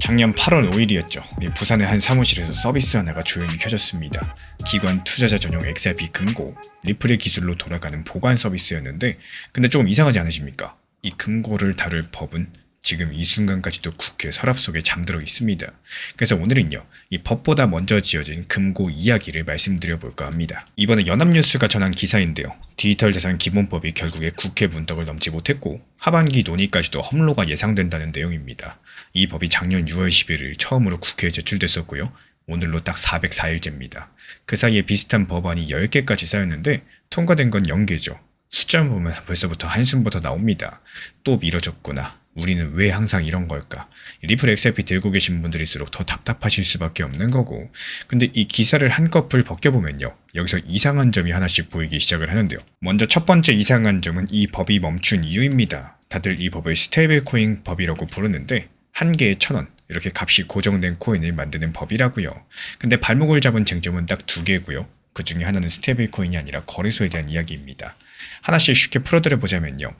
작년 8월 5일이었죠. 부산의 한 사무실에서 서비스 하나가 조용히 켜졌습니다. 기관 투자자 전용 XRP 금고, 리플의 기술로 돌아가는 보관 서비스였는데, 근데 조금 이상하지 않으십니까? 이 금고를 다룰 법은 지금 이 순간까지도 국회 서랍 속에 잠들어 있습니다. 그래서 오늘은요, 이 법보다 먼저 지어진 금고 이야기를 말씀드려 볼까 합니다. 이번에 연합뉴스가 전한 기사인데요. 디지털 자산 기본법이 결국에 국회 문턱을 넘지 못했고 하반기 논의까지도 험로가 예상된다는 내용입니다. 이 법이 작년 6월 11일 처음으로 국회에 제출됐었고요. 오늘로 딱 404일째입니다. 그 사이에 비슷한 법안이 10개까지 쌓였는데 통과된 건 0개죠. 숫자만 보면 벌써부터 한숨부터 나옵니다. 또 미뤄졌구나. 우리는 왜 항상 이런 걸까? 리플 XRP 들고 계신 분들일수록 더 답답하실 수밖에 없는 거고. 근데 이 기사를 한꺼풀 벗겨보면요. 여기서 이상한 점이 하나씩 보이기 시작을 하는데요. 먼저 첫 번째 이상한 점은 이 법이 멈춘 이유입니다. 다들 이 법을 스테이블 코인 법이라고 부르는데 한 개에 1,000원. 이렇게 값이 고정된 코인을 만드는 법이라고요. 근데 발목을 잡은 쟁점은 딱 2개고요. 그 중에 하나는 스테이블 코인이 아니라 거래소에 대한 이야기입니다. 하나씩 쉽게 풀어드려 보자면요.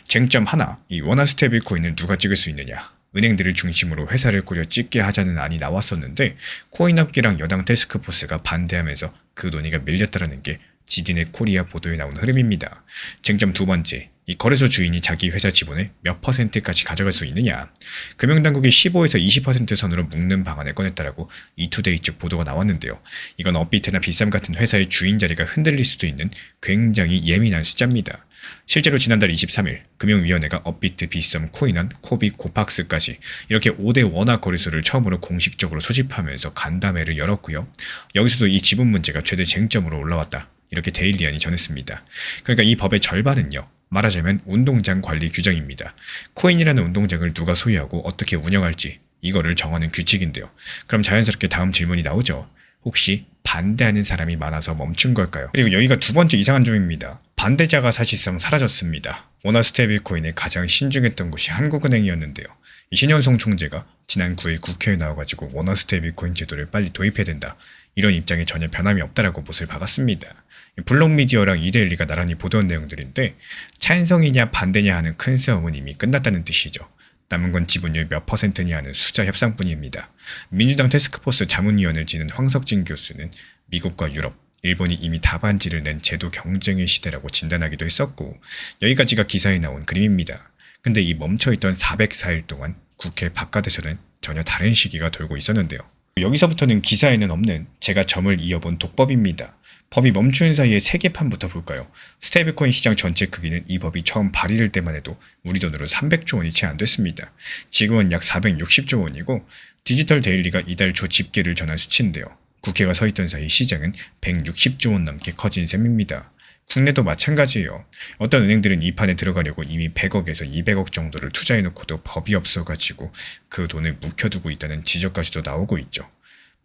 쟁점 하나, 이 원화 스테이블 코인을 누가 찍을 수 있느냐. 은행들을 중심으로 회사를 꾸려 찍게 하자는 안이 나왔었는데 코인업계랑 여당 태스크포스가 반대하면서 그 논의가 밀렸다라는 게 지디넷 코리아 보도에 나온 흐름입니다. 쟁점 두 번째, 이 거래소 주인이 자기 회사 지분의 몇 %까지 가져갈 수 있느냐. 금융당국이 15에서 20% 선으로 묶는 방안을 꺼냈다라고 이투데이 측 보도가 나왔는데요. 이건 업비트나 비쌈 같은 회사의 주인 자리가 흔들릴 수도 있는 굉장히 예민한 숫자입니다. 실제로 지난달 23일 금융위원회가 업비트, 비썸, 코인원, 코비, 코팍스까지 이렇게 5대 원화 거래소를 처음으로 공식적으로 소집하면서 간담회를 열었고요. 여기서도 이 지분 문제가 최대 쟁점으로 올라왔다. 이렇게 데일리안이 전했습니다. 그러니까 이 법의 절반은요. 말하자면 운동장 관리 규정입니다. 코인이라는 운동장을 누가 소유하고 어떻게 운영할지 이거를 정하는 규칙인데요. 그럼 자연스럽게 다음 질문이 나오죠. 혹시 반대하는 사람이 많아서 멈춘 걸까요? 그리고 여기가 두 번째 이상한 점입니다. 반대자가 사실상 사라졌습니다. 원화 스테이블 코인에 가장 신중했던 곳이 한국은행이었는데요. 이 신현송 총재가 지난 9일 국회에 나와가지고 원화 스테이블 코인 제도를 빨리 도입해야 된다. 이런 입장에 전혀 변함이 없다라고 못을 박았습니다. 블록미디어랑 이데일리가 나란히 보도한 내용들인데 찬성이냐 반대냐 하는 큰 싸움은 이미 끝났다는 뜻이죠. 남은 건 지분율 몇 %냐 하는 숫자 협상뿐입니다. 민주당 태스크포스 자문위원을 지낸 황석진 교수는 미국과 유럽, 일본이 이미 답안지를 낸 제도 경쟁의 시대라고 진단하기도 했었고 여기까지가 기사에 나온 그림입니다. 근데 이 멈춰있던 404일 동안 국회 바깥에서는 전혀 다른 시기가 돌고 있었는데요. 여기서부터는 기사에는 없는 제가 점을 이어본 독법입니다. 법이 멈추는 사이에 세계판부터 볼까요? 스테이블코인 시장 전체 크기는 이 법이 처음 발의될 때만 해도 우리 돈으로 300조 원이 채 안 됐습니다. 지금은 약 460조 원이고 디지털 데일리가 이달 초 집계를 전한 수치인데요. 국회가 서 있던 사이 시장은 160조 원 넘게 커진 셈입니다. 국내도 마찬가지예요. 어떤 은행들은 이 판에 들어가려고 이미 100억에서 200억 정도를 투자해놓고도 법이 없어가지고 그 돈을 묵혀두고 있다는 지적까지도 나오고 있죠.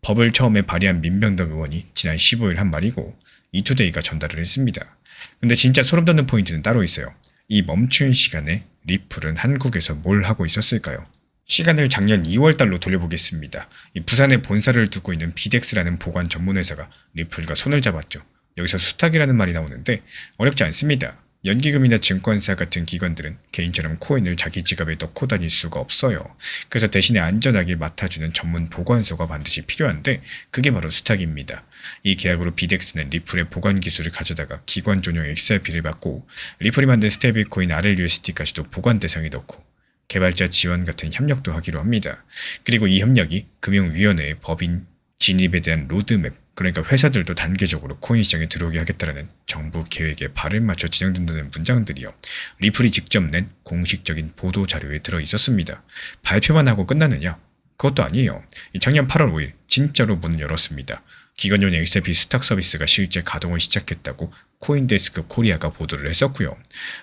법을 처음에 발의한 민병덕 의원이 지난 15일 한 말이고 이투데이가 전달을 했습니다. 근데 진짜 소름 돋는 포인트는 따로 있어요. 이 멈춘 시간에 리플은 한국에서 뭘 하고 있었을까요? 시간을 작년 2월달로 돌려보겠습니다. 이 부산에 본사를 두고 있는 비덱스라는 보관 전문 회사가 리플과 손을 잡았죠. 여기서 수탁이라는 말이 나오는데 어렵지 않습니다. 연기금이나 증권사 같은 기관들은 개인처럼 코인을 자기 지갑에 넣고 다닐 수가 없어요. 그래서 대신에 안전하게 맡아주는 전문 보관소가 반드시 필요한데 그게 바로 수탁입니다. 이 계약으로 비덱스는 리플의 보관 기술을 가져다가 기관 전용 XRP를 받고 리플이 만든 스테이블 코인 RLUSD까지도 보관 대상에 넣고 개발자 지원 같은 협력도 하기로 합니다. 그리고 이 협력이 금융위원회의 법인 진입에 대한 로드맵, 그러니까 회사들도 단계적으로 코인 시장에 들어오게 하겠다라는 정부 계획에 발을 맞춰 진행된다는 문장들이요. 리플이 직접 낸 공식적인 보도 자료에 들어 있었습니다. 발표만 하고 끝나느냐? 그것도 아니에요. 작년 8월 5일 진짜로 문을 열었습니다. 기관용 XRP 수탁 서비스가 실제 가동을 시작했다고 코인데스크 코리아가 보도를 했었고요.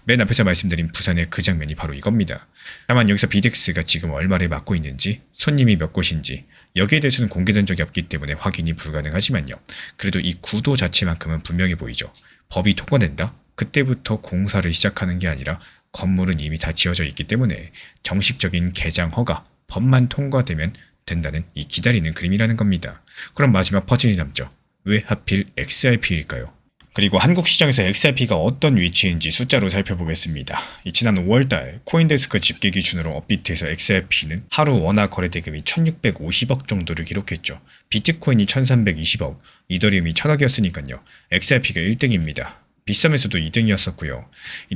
맨 앞에서 말씀드린 부산의 그 장면이 바로 이겁니다. 다만 여기서 비덱스가 지금 얼마를 맡고 있는지, 손님이 몇 곳인지 여기에 대해서는 공개된 적이 없기 때문에 확인이 불가능하지만요. 그래도 이 구도 자체만큼은 분명해 보이죠. 법이 통과된다? 그때부터 공사를 시작하는 게 아니라 건물은 이미 다 지어져 있기 때문에 정식적인 개장 허가, 법만 통과되면 된다는 이 기다리는 그림이라는 겁니다. 그럼 마지막 퍼즐이 남죠. 왜 하필 XRP일까요? 그리고 한국 시장에서 XRP가 어떤 위치인지 숫자로 살펴보겠습니다. 지난 5월달 코인데스크 집계 기준으로 업비트에서 XRP는 하루 원화 거래 대금이 1650억 정도를 기록했죠. 비트코인이 1320억, 이더리움이 1000억이었으니까요. XRP가 1등입니다. 빗썸에서도 2등이었었고요.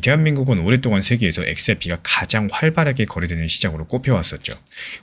대한민국은 오랫동안 세계에서 XRP가 가장 활발하게 거래되는 시장으로 꼽혀왔었죠.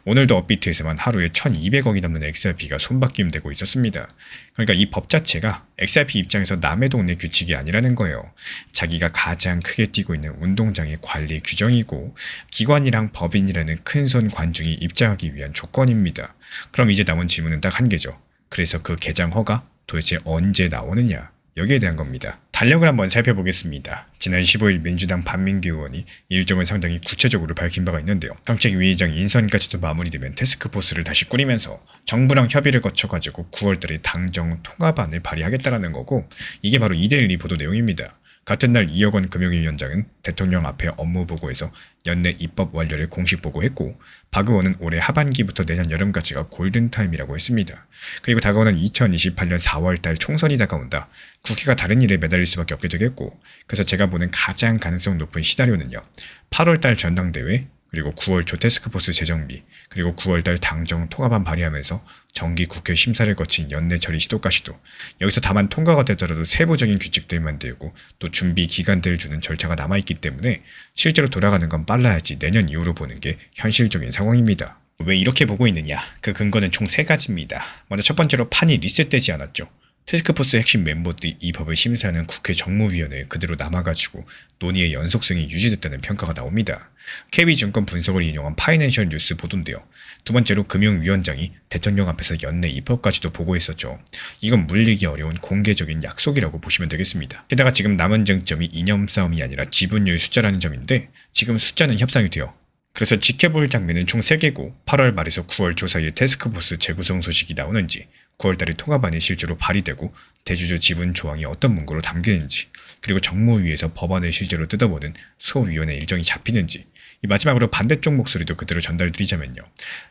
오늘도 업비트에서만 하루에 1200억이 넘는 XRP가 손바뀜되고 있었습니다. 그러니까 이 법 자체가 XRP 입장에서 남의 동네 규칙이 아니라는 거예요. 자기가 가장 크게 뛰고 있는 운동장의 관리 규정이고 기관이랑 법인이라는 큰손 관중이 입장하기 위한 조건입니다. 그럼 이제 남은 질문은 딱 한 개죠. 그래서 그 개장 허가 도대체 언제 나오느냐? 여기에 대한 겁니다. 달력을 한번 살펴보겠습니다. 지난 15일 민주당 반민규 의원이 일정을 상당히 구체적으로 밝힌 바가 있는데요. 정책위의장 인선까지도 마무리되면 태스크포스를 다시 꾸리면서 정부랑 협의를 거쳐가지고 9월달에 당정 통합안을 발의하겠다라는 거고, 이게 바로 이데일리 보도 내용입니다. 같은 날 이혁원 금융위원장은 대통령 앞에 업무 보고에서 연내 입법 완료를 공식 보고했고, 박 의원은 올해 하반기부터 내년 여름까지가 골든타임이라고 했습니다. 그리고 다가오는 2028년 4월달 총선이 다가온다. 국회가 다른 일에 매달릴 수밖에 없게 되겠고, 그래서 제가 보는 가장 가능성 높은 시나리오는요, 8월달 전당대회, 그리고 9월 초 태스크포스 재정비, 그리고 9월달 당정 통합안 발의하면서 정기 국회 심사를 거친 연내 처리 시도까지도, 여기서 다만 통과가 되더라도 세부적인 규칙들 만들고 또 준비 기간들을 주는 절차가 남아있기 때문에 실제로 돌아가는 건 빨라야지 내년 이후로 보는 게 현실적인 상황입니다. 왜 이렇게 보고 있느냐? 그 근거는 총 3가지입니다. 먼저 첫 번째로 판이 리셋되지 않았죠. 태스크포스 핵심 멤버들이 이 법을 심사하는 국회 정무위원회에 그대로 남아가지고 논의의 연속성이 유지됐다는 평가가 나옵니다. KB증권 분석을 인용한 파이낸셜 뉴스 보도인데요. 두 번째로 금융위원장이 대통령 앞에서 연내 입법까지도 보고했었죠. 이건 물리기 어려운 공개적인 약속이라고 보시면 되겠습니다. 게다가 지금 남은 쟁점이 이념 싸움이 아니라 지분율 숫자라는 점인데, 지금 숫자는 협상이 돼요. 그래서 지켜볼 장면은 총 3개고 8월 말에서 9월 초 사이에 태스크포스 재구성 소식이 나오는지, 9월달에 통합안이 실제로 발의되고 대주주 지분 조항이 어떤 문구로 담기는지, 그리고 정무위에서 법안을 실제로 뜯어보는 소위원회 일정이 잡히는지, 이 마지막으로 반대쪽 목소리도 그대로 전달드리자면요.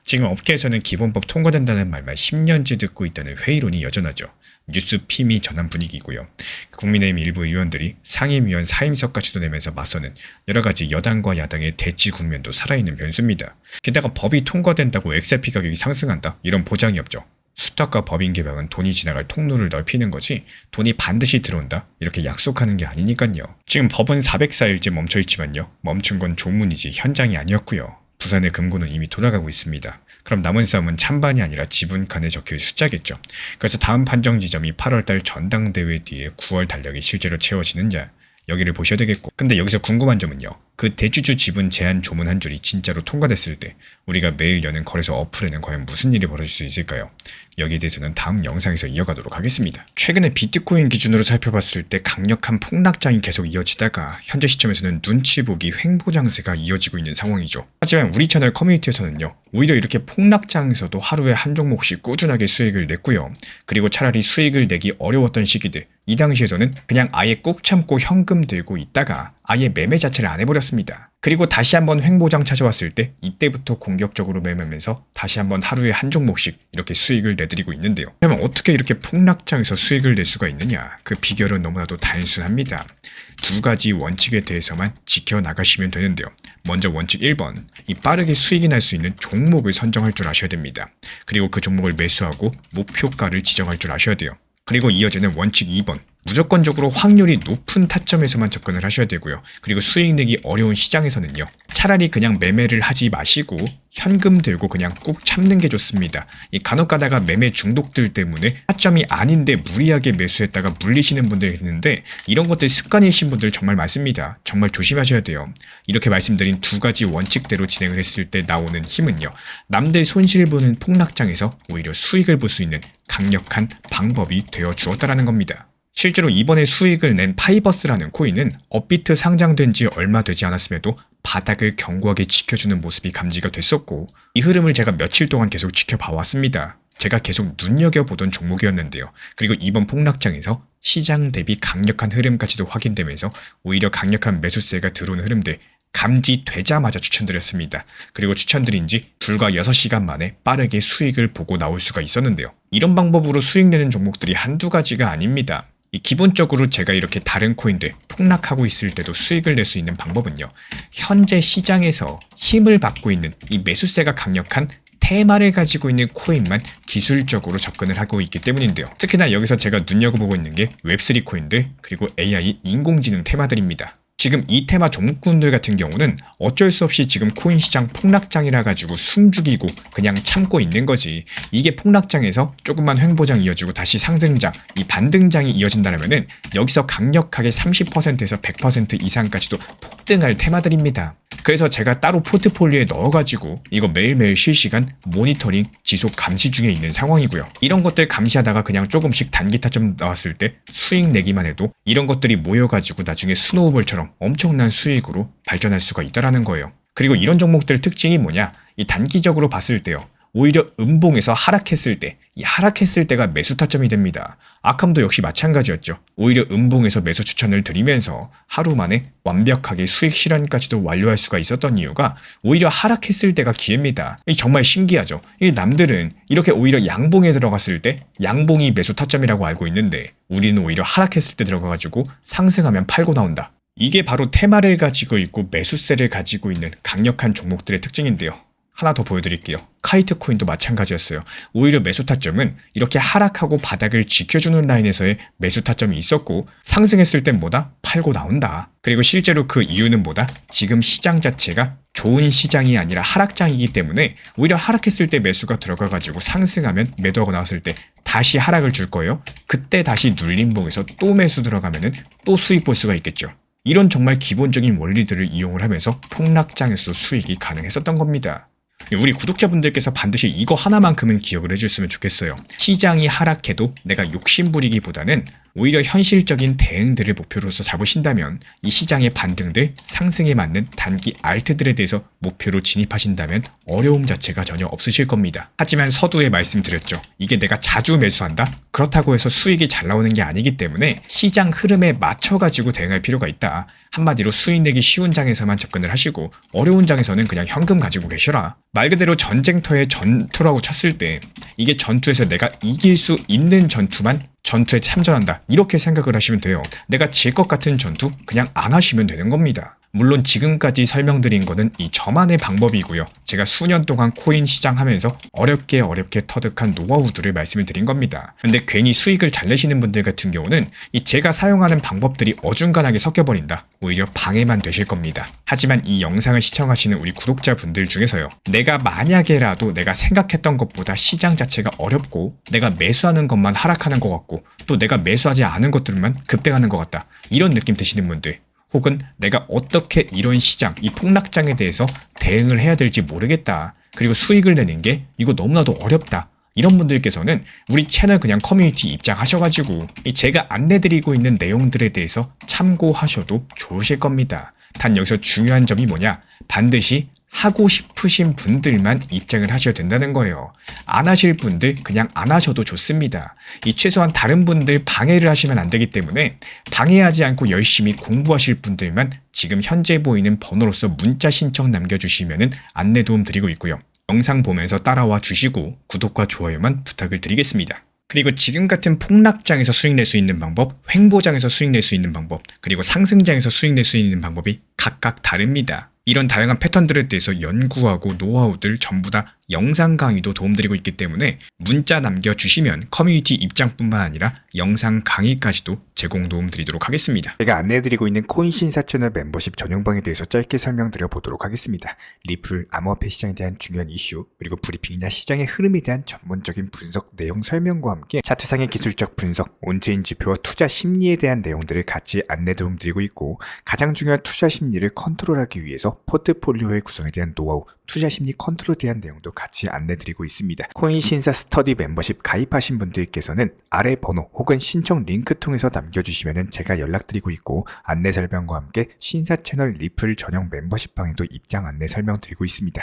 지금 업계에서는 기본법 통과된다는 말만 10년째 듣고 있다는 회의론이 여전하죠. 뉴스 피미 전환 분위기고요. 국민의힘 일부 의원들이 상임위원 사임석까지도 내면서 맞서는 여러가지 여당과 야당의 대치 국면도 살아있는 변수입니다. 게다가 법이 통과된다고 XRP 가격이 상승한다? 이런 보장이 없죠. 수탁과 법인 개방은 돈이 지나갈 통로를 넓히는 거지 돈이 반드시 들어온다? 이렇게 약속하는 게 아니니까요. 지금 법은 404일째 멈춰있지만요. 멈춘 건 조문이지 현장이 아니었고요. 부산의 금고는 이미 돌아가고 있습니다. 그럼 남은 싸움은 찬반이 아니라 지분칸에 적힐 숫자겠죠. 그래서 다음 판정 지점이 8월달 전당대회 뒤에 9월 달력이 실제로 채워지는지 여기를 보셔야 되겠고, 근데 여기서 궁금한 점은요, 그 대주주 지분 제한 조문 한 줄이 진짜로 통과됐을 때 우리가 매일 여는 거래소 어플에는 과연 무슨 일이 벌어질 수 있을까요? 여기에 대해서는 다음 영상에서 이어가도록 하겠습니다. 최근에 비트코인 기준으로 살펴봤을 때 강력한 폭락장이 계속 이어지다가 현재 시점에서는 눈치 보기 횡보장세가 이어지고 있는 상황이죠. 하지만 우리 채널 커뮤니티에서는요, 오히려 이렇게 폭락장에서도 하루에 한 종목씩 꾸준하게 수익을 냈고요. 그리고 차라리 수익을 내기 어려웠던 시기들, 이 당시에서는 그냥 아예 꾹 참고 현금 들고 있다가 아예 매매 자체를 안 해버렸습니다. 그리고 다시 한번 횡보장 찾아왔을 때 이때부터 공격적으로 매매하면서 다시 한번 하루에 한 종목씩 이렇게 수익을 내드리고 있는데요. 그러면 어떻게 이렇게 폭락장에서 수익을 낼 수가 있느냐? 그 비결은 너무나도 단순합니다. 2가지 원칙에 대해서만 지켜나가시면 되는데요. 먼저 원칙 1번, 이 빠르게 수익이 날 수 있는 종목을 선정할 줄 아셔야 됩니다. 그리고 그 종목을 매수하고 목표가를 지정할 줄 아셔야 돼요. 그리고 이어지는 원칙 2번, 무조건적으로 확률이 높은 타점에서만 접근을 하셔야 되고요. 그리고 수익 내기 어려운 시장에서는요, 차라리 그냥 매매를 하지 마시고 현금 들고 그냥 꾹 참는 게 좋습니다. 이 간혹 가다가 매매 중독들 때문에 타점이 아닌데 무리하게 매수했다가 물리시는 분들이 있는데, 이런 것들 습관이신 분들 정말 많습니다. 정말 조심하셔야 돼요. 이렇게 말씀드린 2가지 원칙대로 진행을 했을 때 나오는 힘은요, 남들 손실 보는 폭락장에서 오히려 수익을 볼 수 있는 강력한 방법이 되어 주었다라는 겁니다. 실제로 이번에 수익을 낸 파이버스라는 코인은 업비트 상장된 지 얼마 되지 않았음에도 바닥을 견고하게 지켜주는 모습이 감지가 됐었고, 이 흐름을 제가 며칠 동안 계속 지켜봐왔습니다. 제가 계속 눈여겨보던 종목이었는데요. 그리고 이번 폭락장에서 시장 대비 강력한 흐름까지도 확인되면서 오히려 강력한 매수세가 들어오는 흐름들 감지되자마자 추천드렸습니다. 그리고 추천드린 지 불과 6시간 만에 빠르게 수익을 보고 나올 수가 있었는데요. 이런 방법으로 수익 내는 종목들이 한두 가지가 아닙니다. 기본적으로 제가 이렇게 다른 코인들 폭락하고 있을 때도 수익을 낼 수 있는 방법은요. 현재 시장에서 힘을 받고 있는 이 매수세가 강력한 테마를 가지고 있는 코인만 기술적으로 접근을 하고 있기 때문인데요. 특히나 여기서 제가 눈여겨보고 있는 게 웹3 코인들 그리고 AI 인공지능 테마들입니다. 지금 이 테마 종목군들 같은 경우는 어쩔 수 없이 지금 코인 시장 폭락장이라 가지고 숨죽이고 그냥 참고 있는 거지. 이게 폭락장에서 조금만 횡보장 이어지고 다시 상승장, 이 반등장이 이어진다면은 여기서 강력하게 30%에서 100% 이상까지도 폭등할 테마들입니다. 그래서 제가 따로 포트폴리오에 넣어가지고 이거 매일매일 실시간 모니터링 지속 감시 중에 있는 상황이고요. 이런 것들 감시하다가 그냥 조금씩 단기 타점 나왔을 때 수익 내기만 해도 이런 것들이 모여가지고 나중에 스노우볼처럼 엄청난 수익으로 발전할 수가 있다라는 거예요. 그리고 이런 종목들 특징이 뭐냐? 이 단기적으로 봤을 때요. 오히려 음봉에서 하락했을 때, 이 하락했을 때가 매수 타점이 됩니다. 아캄도 역시 마찬가지였죠. 오히려 음봉에서 매수 추천을 드리면서 하루 만에 완벽하게 수익 실현까지도 완료할 수가 있었던 이유가 오히려 하락했을 때가 기회입니다. 정말 신기하죠. 남들은 이렇게 오히려 양봉에 들어갔을 때 양봉이 매수 타점이라고 알고 있는데 우리는 오히려 하락했을 때 들어가가지고 상승하면 팔고 나온다. 이게 바로 테마를 가지고 있고 매수세를 가지고 있는 강력한 종목들의 특징인데요. 하나 더 보여드릴게요. 카이트 코인도 마찬가지였어요. 오히려 매수 타점은 이렇게 하락하고 바닥을 지켜주는 라인에서의 매수 타점이 있었고 상승했을 땐 뭐다? 팔고 나온다. 그리고 실제로 그 이유는 뭐다? 지금 시장 자체가 좋은 시장이 아니라 하락장이기 때문에 오히려 하락했을 때 매수가 들어가가지고 상승하면 매도하고 나왔을 때 다시 하락을 줄 거예요. 그때 다시 눌림봉에서 또 매수 들어가면은 또 수익 볼 수가 있겠죠. 이런 정말 기본적인 원리들을 이용을 하면서 폭락장에서 수익이 가능했었던 겁니다. 우리 구독자분들께서 반드시 이거 하나만큼은 기억을 해줬으면 좋겠어요. 시장이 하락해도 내가 욕심부리기보다는 오히려 현실적인 대응들을 목표로서 잡으신다면 이 시장의 반등들, 상승에 맞는 단기 알트들에 대해서 목표로 진입하신다면 어려움 자체가 전혀 없으실 겁니다. 하지만 서두에 말씀드렸죠. 이게 내가 자주 매수한다? 그렇다고 해서 수익이 잘 나오는 게 아니기 때문에 시장 흐름에 맞춰가지고 대응할 필요가 있다. 한마디로 수익 내기 쉬운 장에서만 접근을 하시고 어려운 장에서는 그냥 현금 가지고 계셔라. 말 그대로 전쟁터의 전투라고 쳤을 때 이게 전투에서 내가 이길 수 있는 전투만 전투에 참전한다. 이렇게 생각을 하시면 돼요. 내가 질 것 같은 전투 그냥 안 하시면 되는 겁니다. 물론 지금까지 설명드린 거는 이 저만의 방법이고요. 제가 수년 동안 코인 시장 하면서 어렵게 터득한 노하우들을 말씀을 드린 겁니다. 근데 괜히 수익을 잘 내시는 분들 같은 경우는 이 제가 사용하는 방법들이 어중간하게 섞여버린다. 오히려 방해만 되실 겁니다. 하지만 이 영상을 시청하시는 우리 구독자분들 중에서요. 내가 만약에라도 내가 생각했던 것보다 시장 자체가 어렵고 내가 매수하는 것만 하락하는 것 같고 또 내가 매수하지 않은 것들만 급등하는 것 같다. 이런 느낌 드시는 분들 혹은 내가 어떻게 이런 시장, 이 폭락장에 대해서 대응을 해야 될지 모르겠다. 그리고 수익을 내는 게 이거 너무나도 어렵다. 이런 분들께서는 우리 채널 그냥 커뮤니티 입장하셔가지고 제가 안내드리고 있는 내용들에 대해서 참고하셔도 좋으실 겁니다. 단 여기서 중요한 점이 뭐냐? 반드시 하고 싶으신 분들만 입장을 하셔야 된다는 거예요. 안 하실 분들 그냥 안 하셔도 좋습니다. 최소한 다른 분들 방해를 하시면 안 되기 때문에 방해하지 않고 열심히 공부하실 분들만 지금 현재 보이는 번호로서 문자 신청 남겨주시면 안내 도움 드리고 있고요. 영상 보면서 따라와 주시고 구독과 좋아요만 부탁을 드리겠습니다. 그리고 지금 같은 폭락장에서 수익 낼 수 있는 방법, 횡보장에서 수익 낼 수 있는 방법, 그리고 상승장에서 수익 낼 수 있는 방법이 각각 다릅니다. 이런 다양한 패턴들에 대해서 연구하고 노하우들 전부 다 영상 강의도 도움드리고 있기 때문에 문자 남겨주시면 커뮤니티 입장뿐만 아니라 영상 강의까지도 제공 도움드리도록 하겠습니다. 제가 안내해드리고 있는 코인 신사 채널 멤버십 전용방에 대해서 짧게 설명드려 보도록 하겠습니다. 리플, 암호화폐 시장에 대한 중요한 이슈, 그리고 브리핑이나 시장의 흐름에 대한 전문적인 분석 내용 설명과 함께 차트상의 기술적 분석, 온체인 지표와 투자 심리에 대한 내용들을 같이 안내 도움드리고 있고 가장 중요한 투자 심리를 컨트롤하기 위해서 포트폴리오의 구성에 대한 노하우, 투자 심리 컨트롤에 대한 내용도 같이 안내드리고 있습니다. 코인 신사 스터디 멤버십 가입하신 분들께서는 아래 번호 혹은 신청 링크 통해서 남겨주시면 제가 연락드리고 있고 안내 설명과 함께 신사 채널 리플 전용 멤버십 방에도 입장 안내 설명드리고 있습니다.